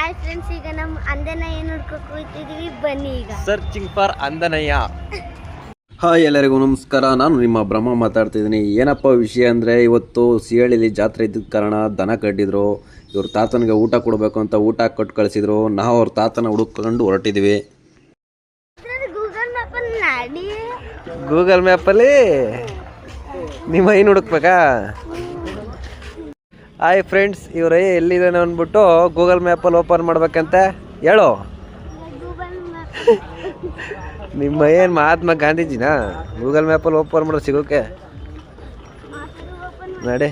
Hi friends, ಈಗ ನಮ್ಮ ಅಂದನಯ್ಯ ನೋಡ್ಕೊಕ್ ಹೋಗ್ತಿದೀವಿ. ಬನ್ನಿ ಈಗ ಸರ್ಚಿಂಗ್ ಫಾರ್ ಅಂದನಯ್ಯ. ಹಾಯ್ ಎಲ್ಲರಿಗೂ ನಮಸ್ಕಾರ. ನಾನು ನಿಮ್ಮ ಬ್ರಹ್ಮ ಮಾತಾಡ್ತಿದ್ದೀನಿ. ಏನಪ್ಪ ವಿಷಯ ಅಂದರೆ, ಇವತ್ತು ಸಿಹಳ್ಳಿಲಿ ಜಾತ್ರೆ ಇದ್ದಿದ್ದ ಕಾರಣ ದನ ಕಟ್ಟಿದ್ರು. ಇವ್ರ ತಾತನಿಗೆ ಊಟ ಕೊಡಬೇಕು ಅಂತ ಊಟ ಕೊಟ್ಟು ಕಳಿಸಿದ್ರು. ನಾವು ಅವ್ರ ತಾತನ ಹುಡುಕೊಂಡು ಹೊರಟಿದ್ವಿ. ಗೂಗಲ್ ಮ್ಯಾಪಲ್ಲಿ ನಿಮ್ಮ ಐನು ಹುಡುಕ್ಬೇಕಾ? ಹಾಯ್ ಫ್ರೆಂಡ್ಸ್, ಇವರೇ ಎಲ್ಲಿದ್ದಾನೆ ಅಂದ್ಬಿಟ್ಟು ಗೂಗಲ್ ಮ್ಯಾಪಲ್ಲಿ ಓಪನ್ ಮಾಡ್ಬೇಕಂತ ಹೇಳು. ನಿಮ್ಮ ಏನು ಮಹಾತ್ಮ ಗಾಂಧೀಜಿನಾ ಗೂಗಲ್ ಮ್ಯಾಪಲ್ಲಿ ಓಪನ್ ಮಾಡೋ ಸಿಗೋಕೆ? ನಡೆ.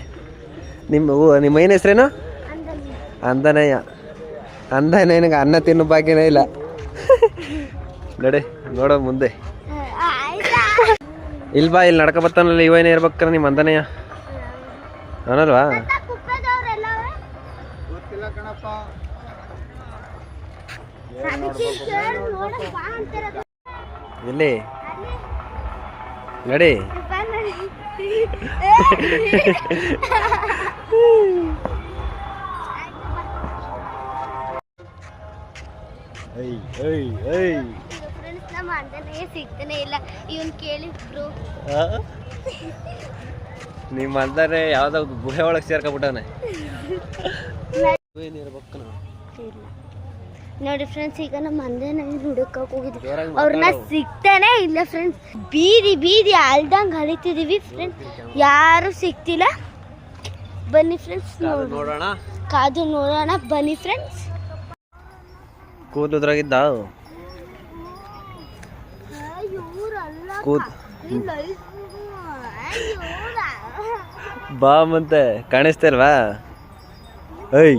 ನಿಮ್ಮ ಏನು ಹೆಸ್ರೇನು? ಅಂದನಯ್ಯ. ಅಂದನಯ್ಯನಿಗೆ ಅನ್ನ ತಿನ್ನೋ ಭಾಗ್ಯನೇ ಇಲ್ಲ. ನಡೆ ನೋಡೋ ಮುಂದೆ. ಇಲ್ಬಾ, ಇಲ್ಲಿ ನಡ್ಕೊ ಬರ್ತಾನಲ್ಲ ಇವನೇ ಇರ್ಬೇಕಾರ ನಿಮ್ಮ ಅಂದನಯ್ಯ ಅನ್ನಲ್ವಾ? ಎಲ್ಲಿ ನಡಿ. ಸಿಗ್ತಾನೆ ಇಲ್ಲ. ಇವನ್ ಕೇಳಿದ್ರು ನಿಮ್ಮ ಅಂದಾನೆ ಯಾವ್ದೋ ಗುಹೆ ಒಳಗೆ ಸೇರ್ಕೊಬಿಟ್ಟವನೆ. ನೋಡಿ ಫ್ರೆಂಡ್ಸ್, ಈಗ ನಮ್ಮ ಅಂದನ ಹುಡುಕಕ್ಕೆ ಹೋಗಿದ್ವಿ. ಅವ್ರನ್ನ ಸಿಗ್ತಾನೆ ಇಲ್ಲ ಫ್ರೆಂಡ್ಸ್. ಬೀದಿ ಬೀದಿ ಅಲ್ದಂಗೆ ಹರಿತಿದೀವಿ ಫ್ರೆಂಡ್ಸ್, ಯಾರು ಸಿಗ್ತಿಲ್ಲ. ಬನ್ನಿ ಫ್ರೆಂಡ್ಸ್, ನೋಡೋಣ, ಕಾದು ನೋಡೋಣ. ಬನ್ನಿ ಫ್ರೆಂಡ್ಸ್. ಕೂದಲುದ್ರಾಗಿದ್ದ ಬಾ ಮತ್ತೆ ಕಾಣಿಸ್ತಾ ಇಲ್ವಾ? ಐ